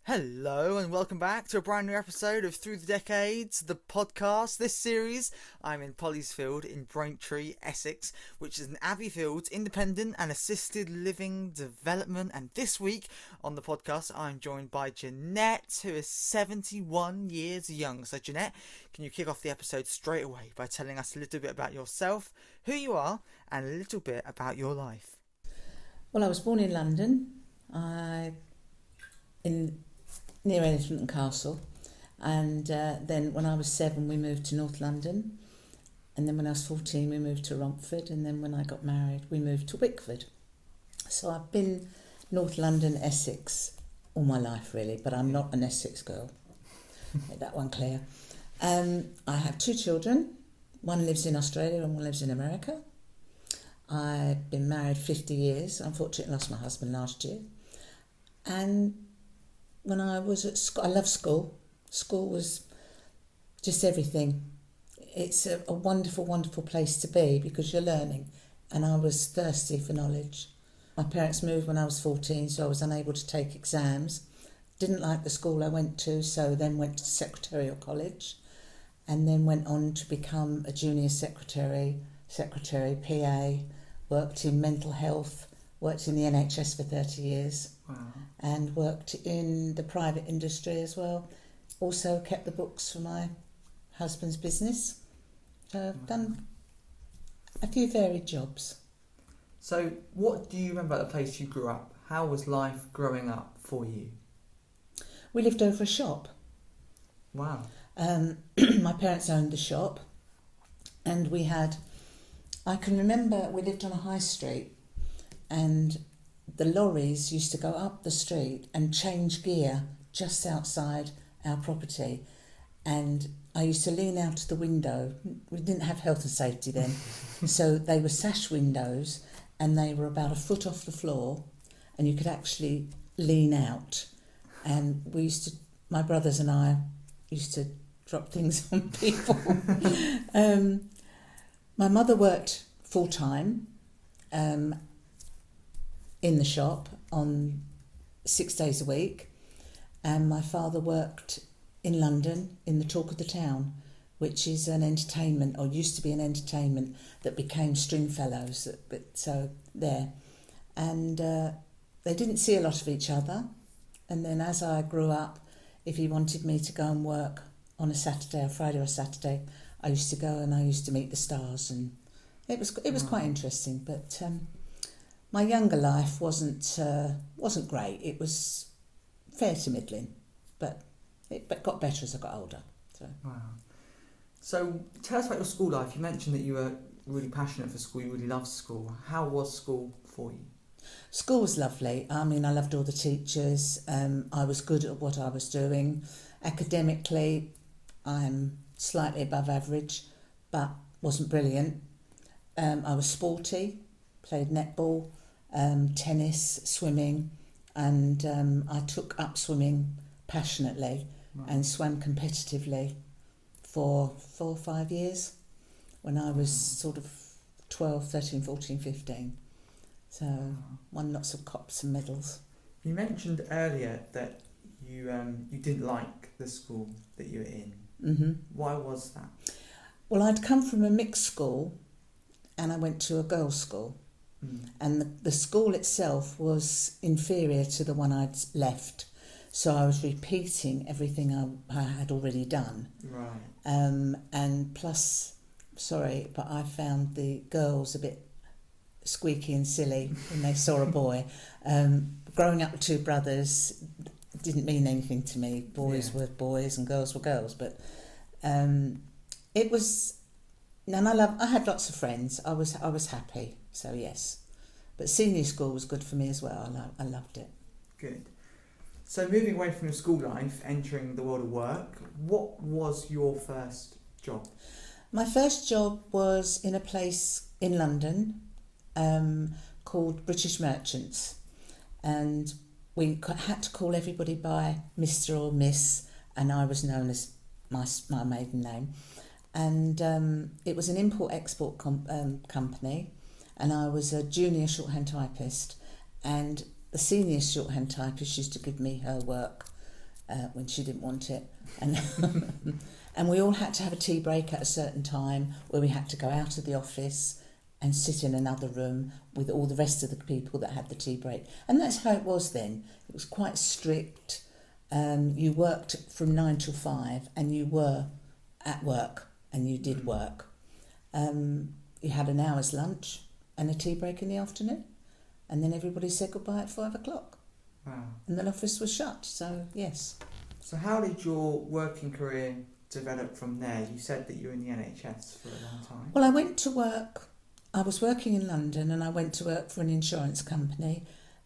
Hello and welcome back to a brand new episode of Through the Decades, the podcast. This series, I'm in Polliesfield in Braintree, Essex, which is an Abbey Fields independent and assisted living development. And this week on the podcast, I'm joined by Jeanette, who is 71 years young. So Jeanette, can you kick off the episode straight away by telling us a little bit about yourself, who you are, and a little bit about your life? Well, I was born in London, near Elephant and Castle, and then when I was 7 we moved to North London, and then when I was 14 we moved to Romford, and then when I got married we moved to Wickford. So I've been North London, Essex all my life really, but I'm not an Essex girl. Make that one clear. I have 2 children. One lives in Australia and one lives in America. I've been married 50 years. Unfortunately lost my husband last year. And when I was at school, I love school. School was just everything. It's a wonderful, wonderful place to be because you're learning. And I was thirsty for knowledge. My parents moved when I was 14, so I was unable to take exams. Didn't like the school I went to, so then went to Secretarial College, and then went on to become a junior secretary, PA, worked in mental health, worked in the NHS for 30 years. Wow. And worked in the private industry as well. Also kept the books for my husband's business. So I've done a few varied jobs. So what do you remember about the place you grew up? How was life growing up for you? We lived over a shop. Wow. My parents owned the shop, and I can remember we lived on a high street, and the lorries used to go up the street and change gear just outside our property, and I used to lean out of the window. We didn't have health and safety then, so they were sash windows, and they were about a foot off the floor, and you could actually lean out. And my brothers and I used to drop things on people. My mother worked full time in the shop on 6 days a week, and my father worked in London in the Talk of the Town, which is an entertainment, or used to be an entertainment that became Stringfellows. So there, and they didn't see a lot of each other. And then as I grew up, if he wanted me to go and work on a Saturday, or Friday or Saturday, I used to go and I used to meet the stars, and it was quite interesting. But my younger life wasn't great. It was fair to middling, but it got better as I got older. So. Wow. So tell us about your school life. You mentioned that you were really passionate for school. You really loved school. How was school for you? School was lovely. I mean, I loved all the teachers. I was good at what I was doing. Academically, I'm slightly above average, but wasn't brilliant. I was sporty, played netball, tennis, swimming, and I took up swimming passionately. Wow. And swam competitively for 4 or 5 years when I was sort of 12, 13, 14, 15. So won lots of cups and medals. You mentioned earlier that you didn't like the school that you were in. Mm-hmm. Why was that? Well, I'd come from a mixed school and I went to a girls' school. And the school itself was inferior to the one I'd left. So I was repeating everything I had already done. Right. And plus, sorry, but I found the girls a bit squeaky and silly when they saw a boy. Growing up with 2 brothers didn't mean anything to me. Boys were boys and girls were girls. But it was... And I had lots of friends. I was happy, so yes. But senior school was good for me as well. I loved it. Good. So moving away from your school life, entering the world of work, what was your first job? My first job was in a place in London called British Merchants, and we had to call everybody by Mr. or Miss, and I was known as my maiden name. And it was an import-export company, and I was a junior shorthand typist, and the senior shorthand typist used to give me her work when she didn't want it. And and we all had to have a tea break at a certain time where we had to go out of the office and sit in another room with all the rest of the people that had the tea break. And that's how it was then. It was quite strict. You worked from 9 till 5 and you were at work and you did work. You had an hour's lunch and a tea break in the afternoon, and then everybody said goodbye at 5 o'clock. Wow. And the office was shut, so yes. So how did your working career develop from there? You said that you were in the NHS for a long time. Well, I went to work. I was working in London and I went to work for an insurance company.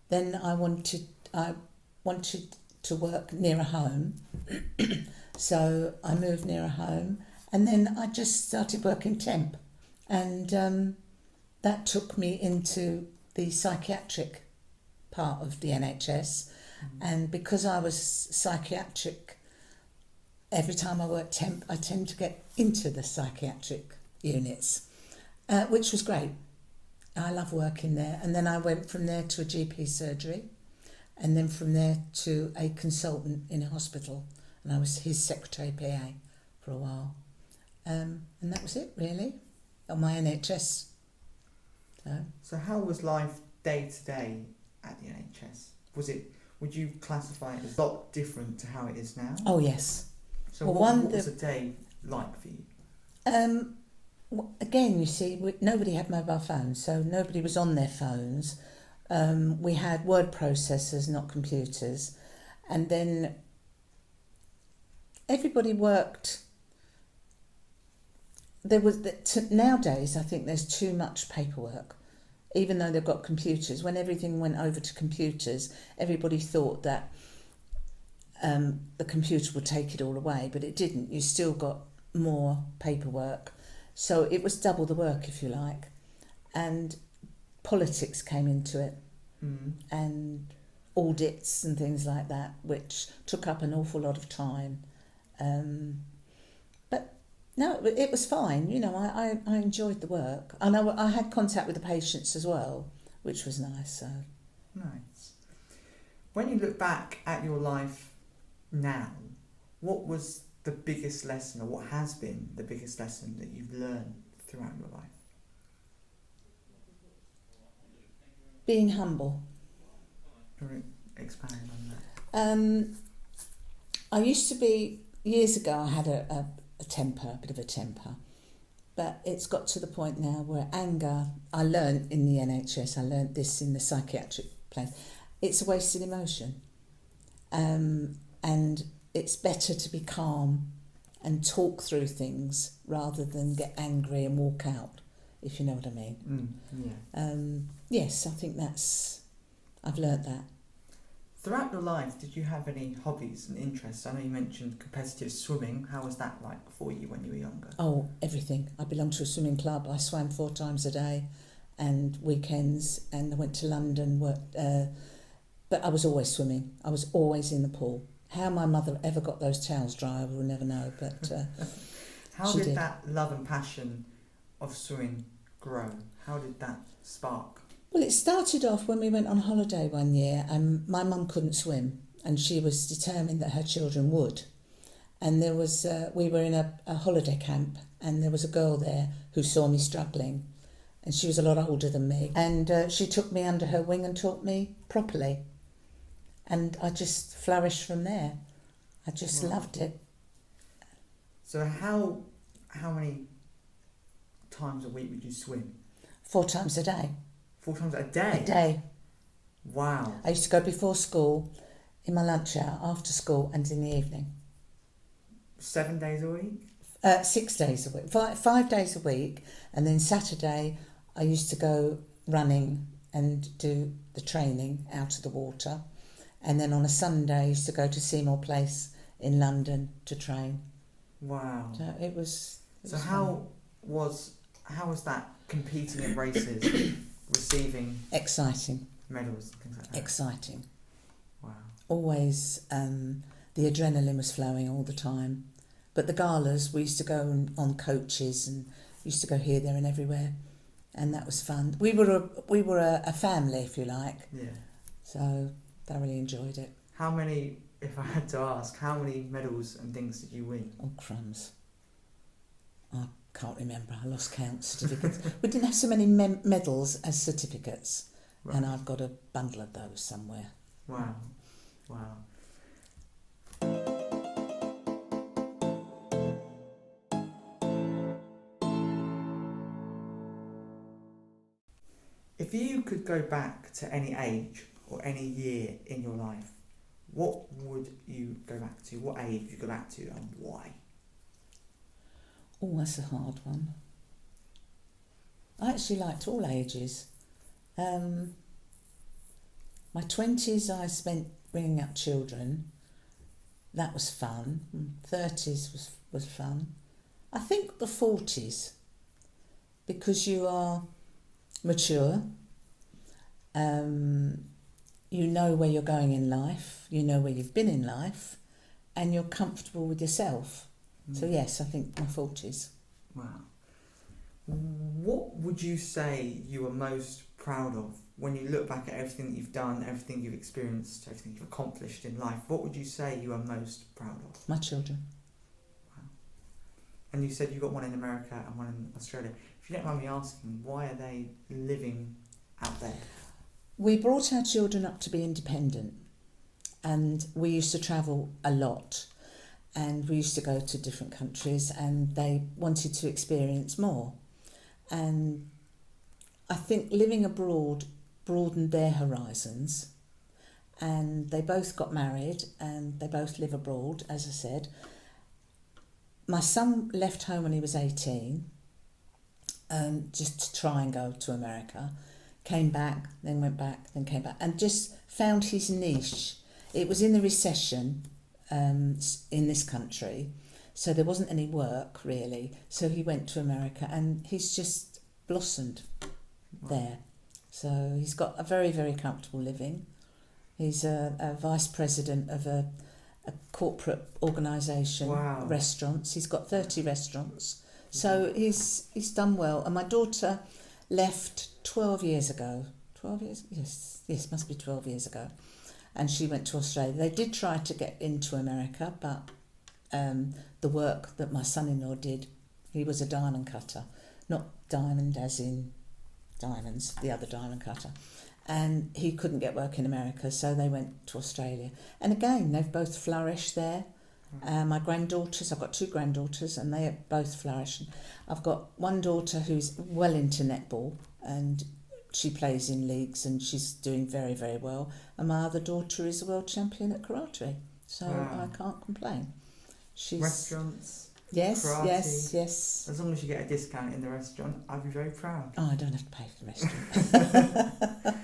Then I wanted to work nearer home. So I moved nearer home, and then I just started working temp. And that took me into the psychiatric part of the NHS. And because I was psychiatric, every time I worked temp, I tend to get into the psychiatric units, which was great. I love working there. And then I went from there to a GP surgery, and then from there to a consultant in a hospital. And I was his secretary PA for a while. And that was it, really, on my NHS. So how was life day to day at the NHS? Would you classify it as a lot different to how it is now? Oh, yes. So what was a day like for you? Again, you see, nobody had mobile phones, so nobody was on their phones. We had word processors, not computers. And then everybody worked. Nowadays, I think there's too much paperwork. Even though they've got computers, when everything went over to computers, everybody thought that the computer would take it all away, but it didn't. You still got more paperwork. So it was double the work, if you like. And politics came into it, and audits and things like that, which took up an awful lot of time. But no, it was fine. You know, I enjoyed the work. And I had contact with the patients as well, which was nice. So. Nice. When you look back at your life now, what was the biggest lesson, or what has been the biggest lesson that you've learned throughout your life? Being humble. Can you expand on that? I used to be, years ago I had a bit of a temper, but it's got to the point now where anger, I learned in the NHS, I learned this in the psychiatric place, it's a wasted emotion. And it's better to be calm and talk through things rather than get angry and walk out, if you know what I mean. Yeah. Yes, I think I've learnt that. Throughout your life, did you have any hobbies and interests? I know you mentioned competitive swimming. How was that like for you when you were younger? Oh, everything. I belonged to a swimming club. I swam 4 times a day and weekends, and I went to London, but I was always swimming. I was always in the pool. How my mother ever got those towels dry, I will never know, but How did that love and passion of swimming grow? How did that spark? Well, it started off when we went on holiday one year, and my mum couldn't swim, and she was determined that her children would. And there was we were in a holiday camp, and there was a girl there who saw me struggling, and she was a lot older than me, and she took me under her wing and taught me properly. And I just flourished from there. I just loved it. So how many times a week would you swim? 4 times a day. 4 times a day? A day. Wow. I used to go before school, in my lunch hour, after school, and in the evening. 7 days a week? 6 days a week. 5 days a week. And then Saturday, I used to go running and do the training out of the water. And then on a Sunday, I used to go to Seymour Place in London to train. Wow. So it was how was that competing in races, receiving exciting medals and things like that? Exciting. Wow. Always the adrenaline was flowing all the time. But the galas, we used to go on coaches and used to go here, there and everywhere. And that was fun. We were a family, if you like. Yeah. So thoroughly enjoyed it. How many if I had to ask, how many medals and things did you win? Oh, crumbs. I can't remember. I lost count. Certificates. We didn't have so many medals as certificates. Right. And I've got a bundle of those somewhere. Wow. Wow. If you could go back to any age or any year in your life, what would you go back to? What age would you go back to and why? Oh, that's a hard one. I actually liked all ages. My 20s I spent bringing up children. That was fun. 30s was fun. I think the 40s, because you are mature, you know where you're going in life, you know where you've been in life, and you're comfortable with yourself. So yes, I think my 40s. Wow. What would you say you were most proud of when you look back at everything that you've done, everything you've experienced, everything you've accomplished in life? What would you say you are most proud of? My children. Wow. And you said you got one in America and one in Australia. If you don't mind me asking, why are they living out there? We brought our children up to be independent, and we used to travel a lot, and we used to go to different countries, and they wanted to experience more. And I think living abroad broadened their horizons, and they both got married and they both live abroad, as I said. My son left home when he was 18, just to try and go to America. Came back, then went back, then came back, and just found his niche. It was in the recession in this country, so there wasn't any work really. So he went to America, and he's just blossomed there. So he's got a very, very comfortable living. He's a vice president of a corporate organisation, Wow. Restaurants. He's got 30 restaurants. So he's done well. And my daughter left 12 years ago. 12 years? Yes, must be 12 years ago. And she went to Australia. They did try to get into America, but the work that my son-in-law did, he was a diamond cutter. Not diamond as in diamonds, the other diamond cutter. And he couldn't get work in America, so they went to Australia. And again, they've both flourished there. My granddaughters, I've got 2 granddaughters, and they have both flourished. I've got one daughter who's well into netball, and she plays in leagues, and she's doing very, very well. And my other daughter is a world champion at karate, so Wow. I can't complain. She's Restaurants, yes, karate. yes. As long as you get a discount in the restaurant, I'd be very proud. Oh, I don't have to pay for the restaurant.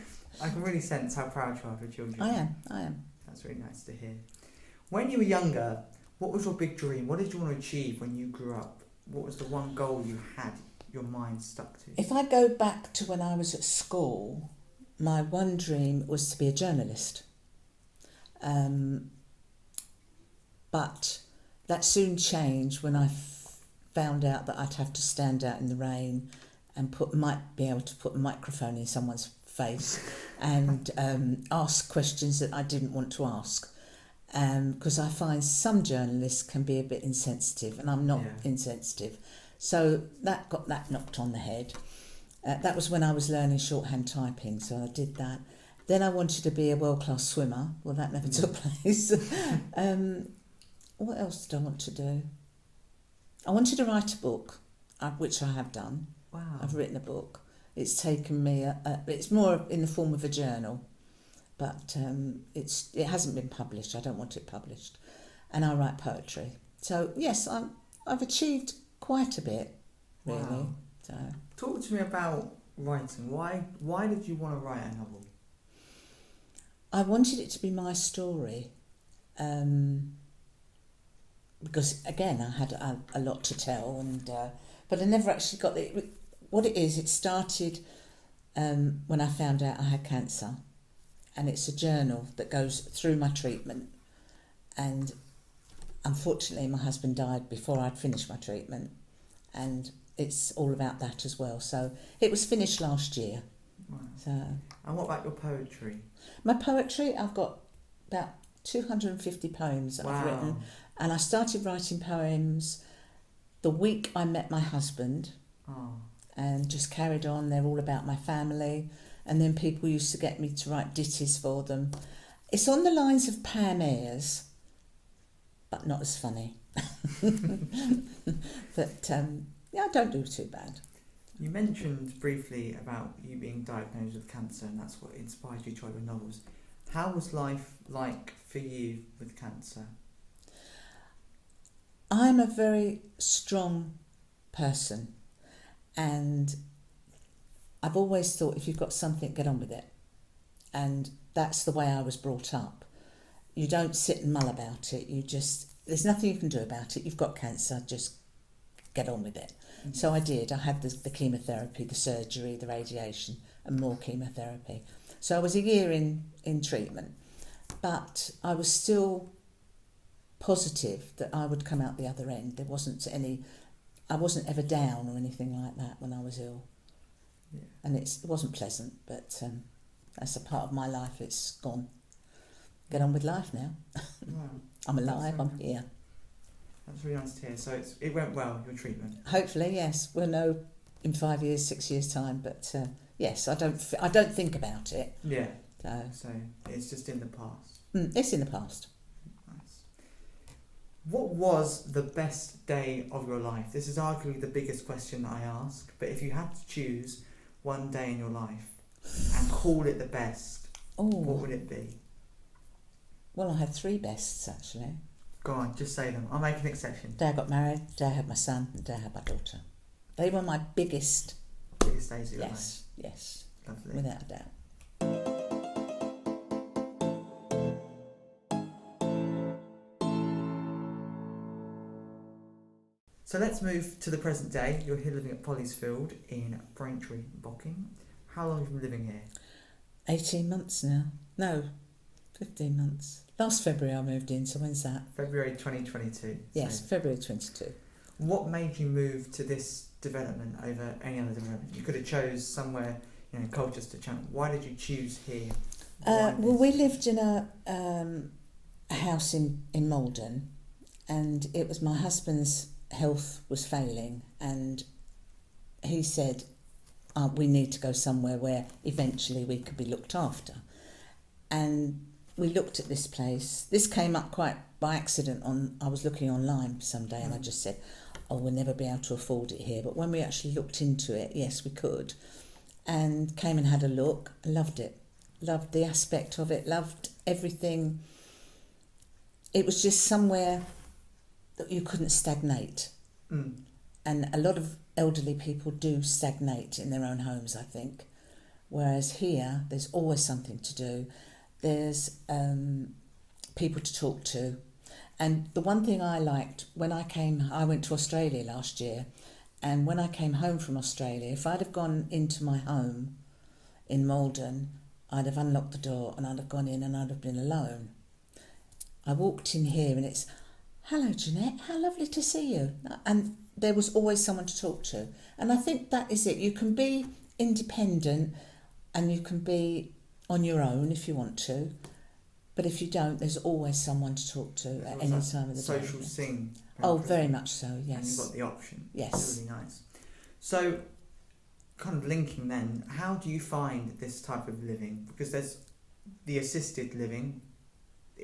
I can really sense how proud you are of your children. I am. That's really nice to hear. When you were younger, what was your big dream? What did you want to achieve when you grew up? What was the one goal you had your mind stuck to? If I go back to when I was at school, my one dream was to be a journalist. But that soon changed when I found out that I'd have to stand out in the rain and might be able to put a microphone in someone's face and ask questions that I didn't want to ask. Because I find some journalists can be a bit insensitive, and I'm not insensitive. So that got that knocked on the head. That was when I was learning shorthand typing, so I did that. Then I wanted to be a world-class swimmer. Well, that never took place. What else did I want to do? I wanted to write a book, which I have done. Wow. I've written a book. It's taken me, it's more in the form of a journal, but it hasn't been published. I don't want it published. And I write poetry. So, yes, I've achieved quite a bit, really. Wow. So, Talk to me about writing. Why did you want to write a novel? I wanted it to be my story, because again I had a lot to tell, and but I never actually got the. What it is, it started when I found out I had cancer, and it's a journal that goes through my treatment, and unfortunately my husband died before I'd finished my treatment, and it's all about that as well. So it was finished last year. Wow. So, And what about your poetry? my poetry, I've got about 250 poems that I've Wow. written. And I started writing poems the week I met my husband, Oh. and just carried on. They're all about my family. And then people used to get me to write ditties for them. It's on the lines of Pam Ayres, but not as funny. But yeah, I don't do too bad. You mentioned briefly about you being diagnosed with cancer, and that's what inspired you to write your novels. How was life like for you with cancer? I'm a very strong person, and I've always thought if you've got something, get on with it. And that's the way I was brought up. You don't sit and mull about it. There's nothing you can do about it. You've got cancer, just get on with it. Mm-hmm. So I did. I had the chemotherapy, the surgery, the radiation, and more chemotherapy. So I was a year in treatment, but I was still positive that I would come out the other end. I wasn't ever down or anything like that when I was ill. Yeah. And it wasn't pleasant, but that's a part of my life. It's gone. Get on with life now. Wow. I'm alive, I'm here. That's really nice to hear. So it went well, your treatment? Hopefully, yes. We'll know in 5 years, 6 years' time, but yes, I don't think about it. Yeah. So it's just in the past. It's in the past. Nice. What was the best day of your life? This is arguably the biggest question that I ask, but if you had to choose one day in your life and call it the best, what would it be? Well, I had 3 bests, actually. Go on, just say them. I'll make an exception. The day I got married, the day I had my son, and the day I had my daughter. They were my biggest days of your life. Yes. Lovely. Without a doubt. So let's move to the present day. You're here living at Polliesfield in Braintree, Bocking. How long have you been living here? 18 months now. No, 15 months. Last February I moved in, so when's that? February 2022. Yes, so February 22. What made you move to this development over any other development? You could have chose somewhere, Colchester. Why did you choose here? Well, we lived in a house in Malden, and it was my husband's health was failing, and he said, we need to go somewhere where eventually we could be looked after. And we looked at this place. This came up quite by accident. I was looking online someday, and I just said, we'll never be able to afford it here. But when we actually looked into it, yes, we could. And came and had a look. Loved it. Loved the aspect of it. Loved everything. It was just somewhere that you couldn't stagnate. Mm. And a lot of elderly people do stagnate in their own homes, I think. Whereas here, there's always something to do. There's people to talk to. And the one thing I liked, I went to Australia last year, and when I came home from Australia, if I'd have gone into my home in Malden, I'd have unlocked the door and I'd have gone in and I'd have been alone. I walked in here and it's, hello Jeanette, how lovely to see you. And there was always someone to talk to. And I think that is it. You can be independent and you can be on your own if you want to, but if you don't, there's always someone to talk to at any time of the day. Social scene. Oh, very much so, yes. And you've got the option. Yes. It's really nice. So, kind of linking then, how do you find this type of living? Because there's the assisted living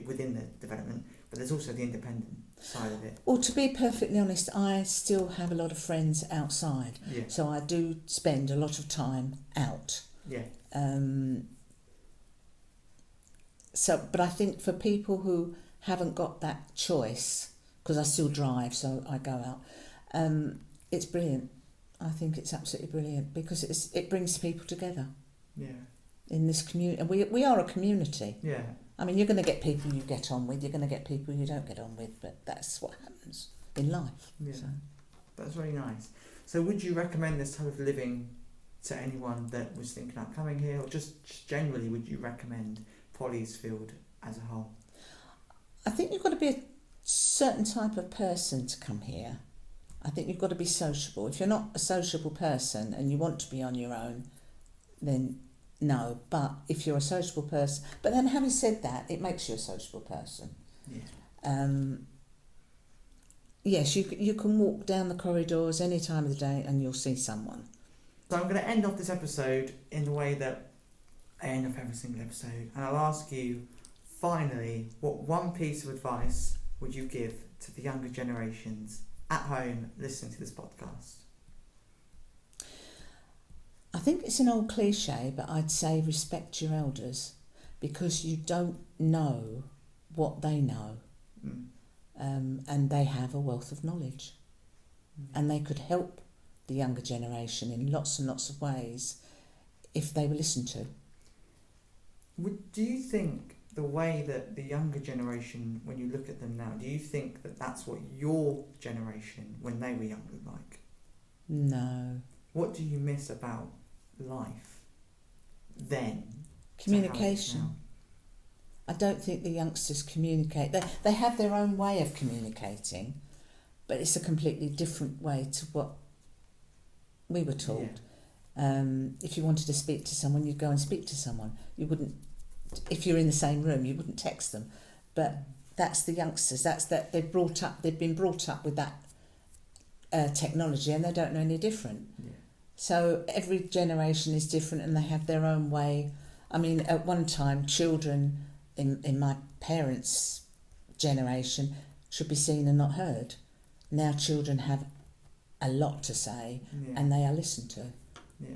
within the development, but there's also the independent side of it. Well, to be perfectly honest, I still have a lot of friends outside. Yeah. So I do spend a lot of time out. Yeah. But I think for people who haven't got that choice, because I still drive, so I go out, it's brilliant. I think it's absolutely brilliant because it brings people together. Yeah. In this community, and we are a community. Yeah. I mean, you're going to get people you get on with, you're going to get people you don't get on with, but that's what happens in life. Yeah. So. That's really nice. So would you recommend this type of living to anyone that was thinking about coming here, or just generally would you recommend Polliesfield as a whole? I think you've got to be a certain type of person to come here. I think you've got to be sociable. If you're not a sociable person and you want to be on your own, then no. But if you're a sociable person, but then having said that, it makes you a sociable person. Yeah. Yes, you can walk down the corridors any time of the day and you'll see someone. So I'm going to end off this episode in the way that I end off every single episode, and I'll ask you, finally, what one piece of advice would you give to the younger generations at home listening to this podcast? I think it's an old cliche, but I'd say respect your elders, because you don't know what they know. And they have a wealth of knowledge, and they could help the younger generation in lots and lots of ways if they were listened to. Do you think the way that the younger generation, when you look at them now, do you think that that's what your generation, when they were younger, like? No. What do you miss about life then? Communication. I don't think the youngsters communicate. They have their own way of communicating, but it's a completely different way to what we were taught. Yeah. If you wanted to speak to someone, you'd go and speak to someone. You wouldn't, if you're in the same room, you wouldn't text them. But that's the youngsters. That's that they've been brought up with that technology, and they don't know any different. Yeah. So every generation is different, and they have their own way. I mean, at one time, children in my parents' generation should be seen and not heard. Now children have a lot to say, and they are listened to. Yeah.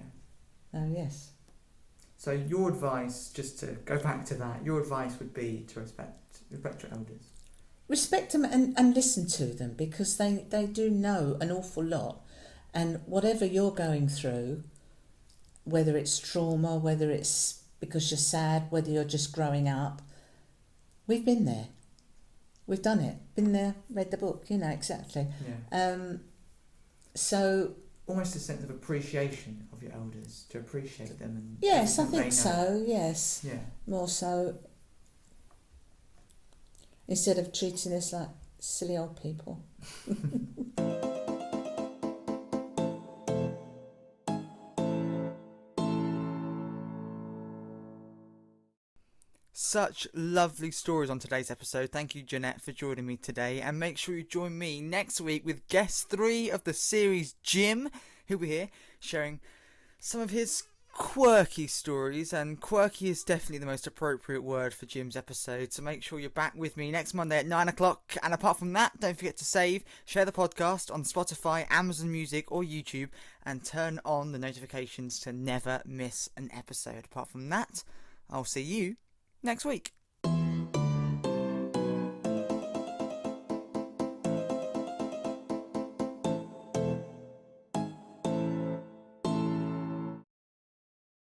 Oh, yes. So your advice, just to go back to that, your advice would be to respect your elders. Respect them and listen to them, because they do know an awful lot. And whatever you're going through, whether it's trauma, whether it's because you're sad, whether you're just growing up, we've been there. We've done it. Been there, read the book, exactly. Yeah. So... almost a sense of appreciation of your elders, to appreciate them. And yes, I think so, yes. Yeah. More so, instead of treating us like silly old people. Such lovely stories on today's episode. Thank you, Jeanette, for joining me today. And make sure you join me next week with guest 3 of the series, Jim, who'll be here sharing some of his quirky stories. And quirky is definitely the most appropriate word for Jim's episode. So make sure you're back with me next Monday at 9 o'clock. And apart from that, don't forget to share the podcast on Spotify, Amazon Music or YouTube, and turn on the notifications to never miss an episode. Apart from that, I'll see you next week.